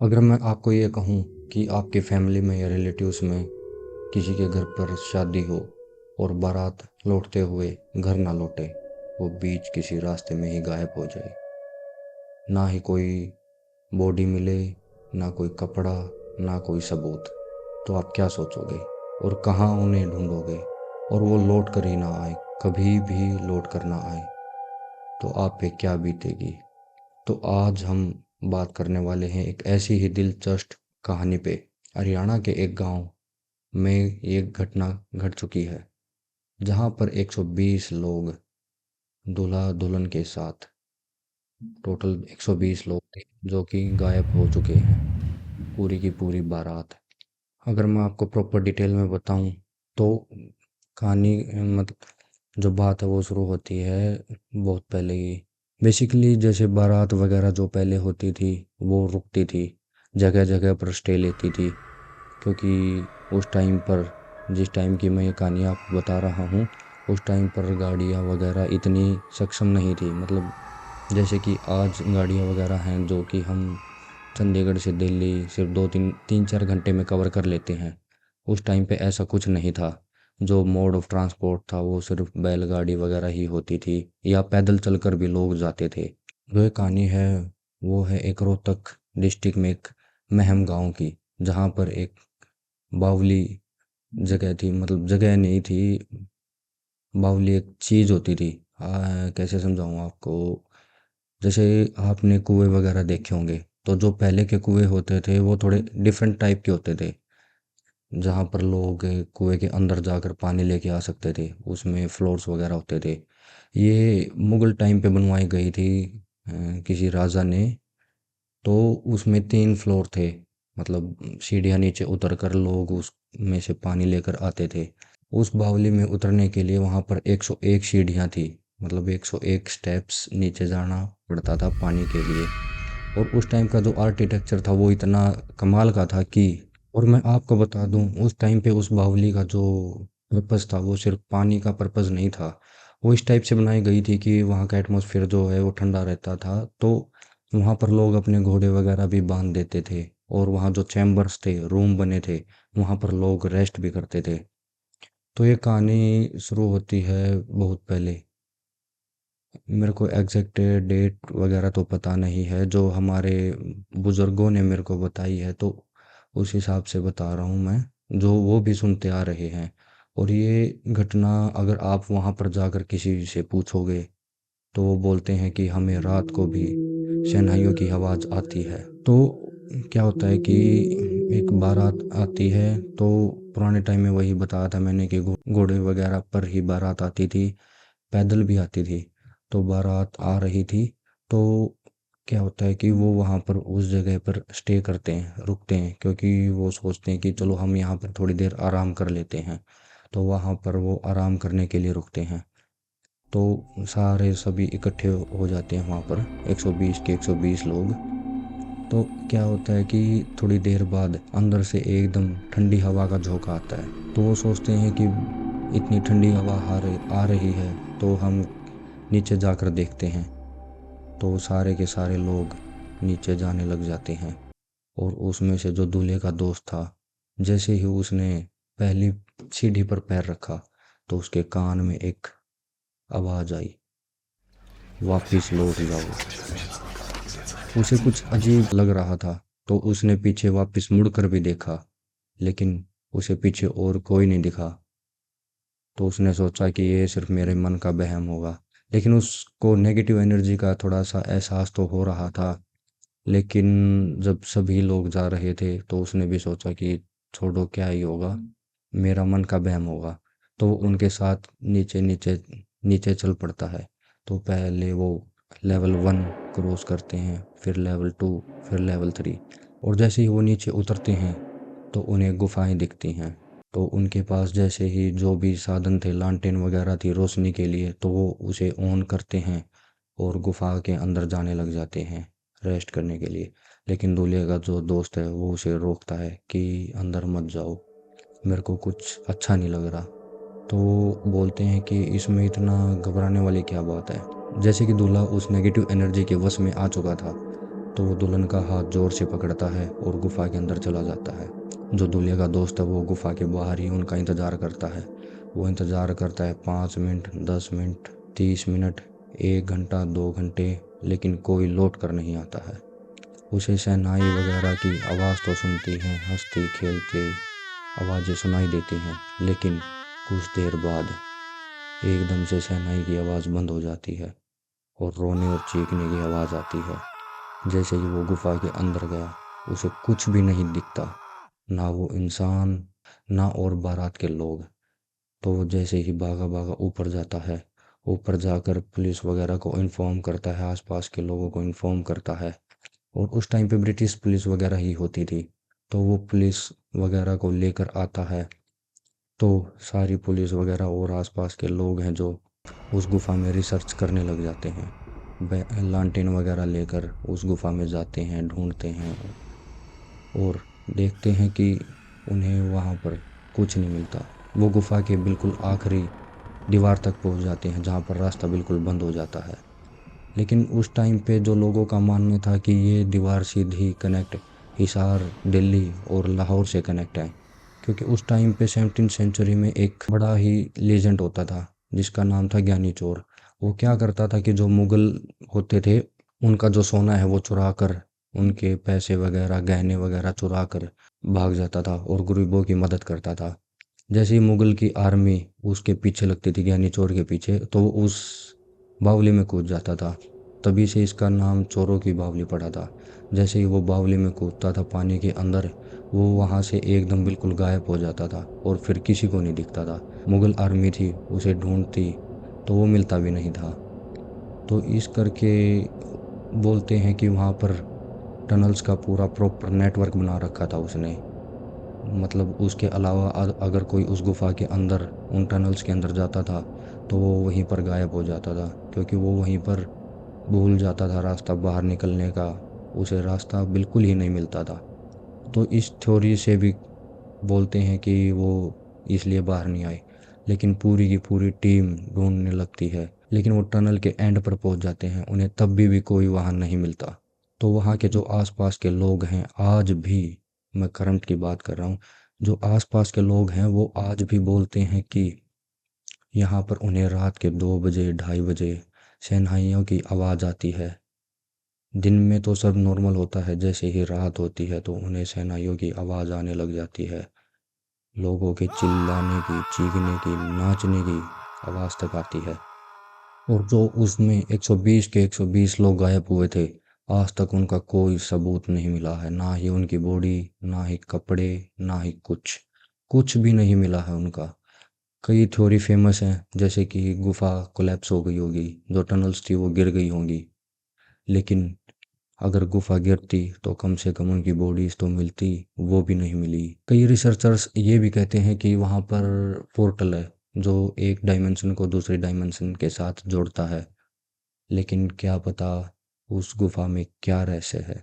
अगर मैं आपको ये कहूँ कि आपकी फैमिली में या रिलेटिव्स में किसी के घर पर शादी हो और बारात लौटते हुए घर ना लौटे, वो बीच किसी रास्ते में ही गायब हो जाए, ना ही कोई बॉडी मिले, ना कोई कपड़ा, ना कोई सबूत, तो आप क्या सोचोगे और कहाँ उन्हें ढूंढोगे? और वो लौट कर ही ना आए, कभी भी लौट कर ना आए, तो आप पे क्या बीतेगी? तो आज हम बात करने वाले हैं एक ऐसी ही दिलचस्प कहानी पे। हरियाणा के एक गांव में एक घटना घट चुकी है, जहां पर 120 लोग दूल्हा दुल्हन के साथ, टोटल 120 लोग थे जो कि गायब हो चुके हैं, पूरी की पूरी बारात। अगर मैं आपको प्रॉपर डिटेल में बताऊं तो कहानी मतलब जो बात है वो शुरू होती है बहुत पहले ही। बेसिकली जैसे बारात वगैरह जो पहले होती थी वो रुकती थी, जगह जगह पर स्टे लेती थी, क्योंकि उस टाइम पर, जिस टाइम की मैं ये कहानी आपको बता रहा हूँ, उस टाइम पर गाड़ियाँ वगैरह इतनी सक्षम नहीं थी। मतलब जैसे कि आज गाड़ियाँ वगैरह हैं जो कि हम चंडीगढ़ से दिल्ली सिर्फ दो तीन तीन चार घंटे में कवर कर लेते हैं। उस टाइम पे ऐसा कुछ नहीं था। जो मोड ऑफ ट्रांसपोर्ट था वो सिर्फ बैलगाड़ी वगैरह ही होती थी, या पैदल चलकर भी लोग जाते थे। जो ये कहानी है वो है एक रोहतक डिस्ट्रिक्ट में एक महम गांव की, जहाँ पर एक बावली जगह थी। मतलब जगह नहीं थी, बावली एक चीज़ होती थी। कैसे समझाऊँ आपको? जैसे आपने कुएं वगैरह देखे होंगे, तो जो पहले के कुएं होते थे वो थोड़े डिफरेंट टाइप के होते थे, जहाँ पर लोग कुएं के अंदर जाकर पानी लेके आ सकते थे। उसमें फ्लोर्स वगैरह होते थे। ये मुगल टाइम पे बनवाई गई थी किसी राजा ने। तो उसमें 3 फ्लोर थे। मतलब सीढ़ियाँ नीचे उतर कर लोग उसमें से पानी लेकर आते थे। उस बावली में उतरने के लिए वहाँ पर 101 सीढ़ियाँ थी। मतलब 101 स्टेप्स नीचे जाना पड़ता था पानी के लिए। और उस टाइम का जो आर्किटेक्चर था वो इतना कमाल का था कि, और मैं आपको बता दूं, उस टाइम पे उस बावली का जो पर्पस था वो सिर्फ पानी का पर्पस नहीं था। वो इस टाइप से बनाई गई थी कि वहाँ का एटमॉस्फेयर जो है वो ठंडा रहता था, तो वहाँ पर लोग अपने घोड़े वगैरह भी बांध देते थे। और वहाँ जो चैम्बर्स थे, रूम बने थे, वहाँ पर लोग रेस्ट भी करते थे। तो ये कहानी शुरू होती है बहुत पहले। मेरे को एग्जैक्ट डेट वगैरह तो पता नहीं है, जो हमारे बुजुर्गों ने मेरे को बताई है, तो उस हिसाब से बता रहा हूँ मैं, जो वो भी सुनते आ रहे हैं। और ये घटना अगर आप वहाँ पर जाकर किसी से पूछोगे तो वो बोलते हैं कि हमें रात को भी शहनाइयों की आवाज़ आती है। तो क्या होता है कि एक बारात आती है, तो पुराने टाइम में वही बताया था मैंने कि घोड़े वगैरह पर ही बारात आती थी, पैदल भी आती थी। तो बारात आ रही थी, तो क्या होता है कि वो वहाँ पर उस जगह पर स्टे करते हैं, रुकते हैं, क्योंकि वो सोचते हैं कि चलो हम यहाँ पर थोड़ी देर आराम कर लेते हैं। तो वहाँ पर वो आराम करने के लिए रुकते हैं। तो सारे सभी इकट्ठे हो जाते हैं वहाँ पर, 120 के 120 लोग। तो क्या होता है कि थोड़ी देर बाद अंदर से एकदम ठंडी हवा का झोंका आता है। तो वो सोचते हैं कि इतनी ठंडी हवा आ रही है, तो हम नीचे जाकर देखते हैं। तो सारे के सारे लोग नीचे जाने लग जाते हैं। और उसमें से जो दूल्हे का दोस्त था, जैसे ही उसने पहली सीढ़ी पर पैर रखा, तो उसके कान में एक आवाज़ आई, वापिस लौट जाओ। उसे कुछ अजीब लग रहा था, तो उसने पीछे वापस मुड़कर भी देखा, लेकिन उसे पीछे और कोई नहीं दिखा। तो उसने सोचा कि ये सिर्फ मेरे मन का वहम होगा। लेकिन उसको नेगेटिव एनर्जी का थोड़ा सा एहसास तो हो रहा था। लेकिन जब सभी लोग जा रहे थे तो उसने भी सोचा कि छोड़ो, क्या ही होगा, मेरा मन का वहम होगा। तो उनके साथ नीचे नीचे नीचे चल पड़ता है। तो पहले वो लेवल 1 क्रॉस करते हैं, फिर लेवल 2, फिर लेवल 3। और जैसे ही वो नीचे उतरते हैं तो उन्हें गुफाएं दिखती हैं। तो उनके पास जैसे ही जो भी साधन थे, लालटेन वगैरह थी रोशनी के लिए, तो वो उसे ऑन करते हैं और गुफा के अंदर जाने लग जाते हैं रेस्ट करने के लिए। लेकिन दूल्हे का जो दोस्त है वो उसे रोकता है कि अंदर मत जाओ, मेरे को कुछ अच्छा नहीं लग रहा। तो वो बोलते हैं कि इसमें इतना घबराने वाली क्या बात है। जैसे कि दूल्हा उस नेगेटिव एनर्जी के वश में आ चुका था, तो वो दुल्हन का हाथ ज़ोर से पकड़ता है और गुफ़ा के अंदर चला जाता है। जो दूल्हे का दोस्त है वो गुफ़ा के बाहर ही उनका इंतज़ार करता है। वो इंतज़ार करता है 5 मिनट, 10 मिनट, 30 मिनट, 1 घंटा, 2 घंटे, लेकिन कोई लौट कर नहीं आता है। उसे शहनाई वगैरह की आवाज़ तो सुनती हैं, हंसती खेलती आवाज़ें सुनाई देती हैं, लेकिन कुछ देर बाद एकदम से शहनाई की आवाज़ बंद हो जाती है और रोने और चीखने की आवाज़ आती है। जैसे ही वो गुफा के अंदर गया, उसे कुछ भी नहीं दिखता, ना वो इंसान, ना और बारात के लोग। तो वो जैसे ही भागा भागा ऊपर जाता है, ऊपर जाकर पुलिस वगैरह को इन्फॉर्म करता है, आसपास के लोगों को इन्फॉर्म करता है। और उस टाइम पे ब्रिटिश पुलिस वगैरह ही होती थी, तो वो पुलिस वगैरह को लेकर आता है। तो सारी पुलिस वगैरह और आसपास के लोग हैं जो उस गुफा में रिसर्च करने लग जाते हैं। लालटेन वगैरह लेकर उस गुफा में जाते हैं, ढूंढते हैं और देखते हैं कि उन्हें वहाँ पर कुछ नहीं मिलता। वो गुफा के बिल्कुल आखिरी दीवार तक पहुँच जाते हैं जहाँ पर रास्ता बिल्कुल बंद हो जाता है। लेकिन उस टाइम पे जो लोगों का मानना था कि ये दीवार सीधी कनेक्ट हिसार, दिल्ली और लाहौर से कनेक्ट है, क्योंकि उस टाइम पे 17th सेंचुरी में एक बड़ा ही लेजेंड होता था जिसका नाम था ज्ञानी चोर। वो क्या करता था कि जो मुगल होते थे उनका जो सोना है वो चुरा कर, उनके पैसे वगैरह गहने वगैरह चुरा कर भाग जाता था और गरीबों की मदद करता था। जैसे ही मुगल की आर्मी उसके पीछे लगती थी, ज्ञानी चोर के पीछे, तो वो उस बावली में कूद जाता था। तभी से इसका नाम चोरों की बावली पड़ा था। जैसे ही वो बावली में कूदता था पानी के अंदर, वो वहाँ से एकदम बिल्कुल गायब हो जाता था और फिर किसी को नहीं दिखता था। मुगल आर्मी थी उसे ढूंढती तो वो मिलता भी नहीं था। तो इस करके बोलते हैं कि वहाँ पर टनल्स का पूरा प्रॉपर नेटवर्क बना रखा था उसने। मतलब उसके अलावा अगर कोई उस गुफा के अंदर उन टनल्स के अंदर जाता था तो वो वहीं पर गायब हो जाता था, क्योंकि वो वहीं पर भूल जाता था रास्ता बाहर निकलने का। उसे रास्ता बिल्कुल ही नहीं मिलता था। तो इस थ्योरी से भी बोलते हैं कि वो इसलिए बाहर नहीं आए। लेकिन पूरी की पूरी टीम ढूंढने लगती है, लेकिन वो टनल के एंड पर पहुंच जाते हैं, उन्हें तब भी कोई वहां नहीं मिलता। तो वहाँ के जो आसपास के लोग हैं आज भी, मैं करंट की बात कर रहा हूँ, जो आसपास के लोग हैं वो आज भी बोलते हैं कि यहाँ पर उन्हें रात के 2 बजे, 2:30 बजे शहनाइयों की आवाज़ आती है। दिन में तो सब नॉर्मल होता है, जैसे ही रात होती है तो उन्हें शहनाइयों की आवाज़ आने लग जाती है। लोगों के चिल्लाने की, चीखने की, नाचने की आवाज़ तक आती है। और जो उसमें 120 के 120 लोग गायब हुए थे, आज तक उनका कोई सबूत नहीं मिला है। ना ही उनकी बॉडी, ना ही कपड़े, ना ही कुछ, कुछ भी नहीं मिला है उनका। कई थ्योरी फेमस हैं, जैसे कि गुफा कोलैप्स हो गई होगी, जो टनल्स थी वो गिर गई होंगी। लेकिन अगर गुफा गिरती तो कम से कम उनकी बॉडीज तो मिलती, वो भी नहीं मिली। कई रिसर्चर्स ये भी कहते हैं कि वहाँ पर पोर्टल है जो एक डायमेंशन को दूसरे डायमेंशन के साथ जोड़ता है। लेकिन क्या पता उस गुफा में क्या रहस्य है।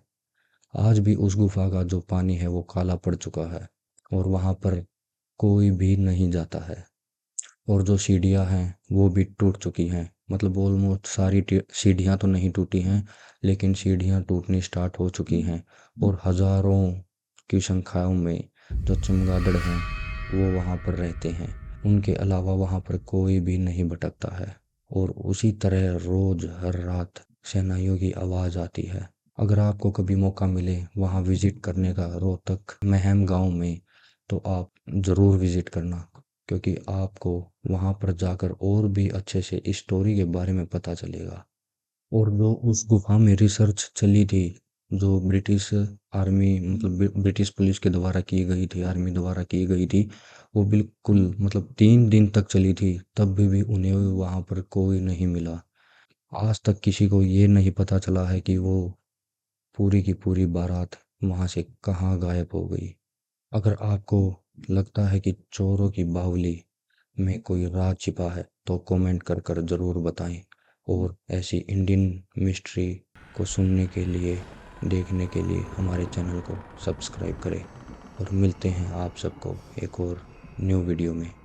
आज भी उस गुफा का जो पानी है वो काला पड़ चुका है और वहाँ पर कोई भी नहीं जाता है। और जो सीढ़ियाँ हैं वो भी टूट चुकी हैं। मतलब ऑलमोस्ट सारी सीढ़ियाँ तो नहीं टूटी हैं, लेकिन सीढ़ियाँ टूटनी स्टार्ट हो चुकी हैं। और हज़ारों की संख्याओं में जो चमगादड़ हैं वो वहाँ पर रहते हैं। उनके अलावा वहाँ पर कोई भी नहीं भटकता है। और उसी तरह रोज़ हर रात शहनाइयों की आवाज़ आती है। अगर आपको कभी मौका मिले वहाँ विज़िट करने का, रोहतक महम गांव में, तो आप ज़रूर विज़िट करना, क्योंकि आपको वहाँ पर जाकर और भी अच्छे से इस स्टोरी के बारे में पता चलेगा। और जो उस गुफा में रिसर्च चली थी, जो ब्रिटिश आर्मी मतलब ब्रिटिश पुलिस के द्वारा की गई थी, आर्मी द्वारा की गई थी, वो बिल्कुल मतलब 3 दिन तक चली थी, तब भी उन्हें वहाँ पर कोई नहीं मिला। आज तक किसी को ये नहीं पता चला है कि वो पूरी की पूरी बारात वहाँ से कहाँ गायब हो गई। अगर आपको लगता है कि चोरों की बावली में कोई राज छिपा है तो कमेंट कर कर ज़रूर बताएं। और ऐसी इंडियन मिस्ट्री को सुनने के लिए, देखने के लिए हमारे चैनल को सब्सक्राइब करें। और मिलते हैं आप सबको एक और न्यू वीडियो में।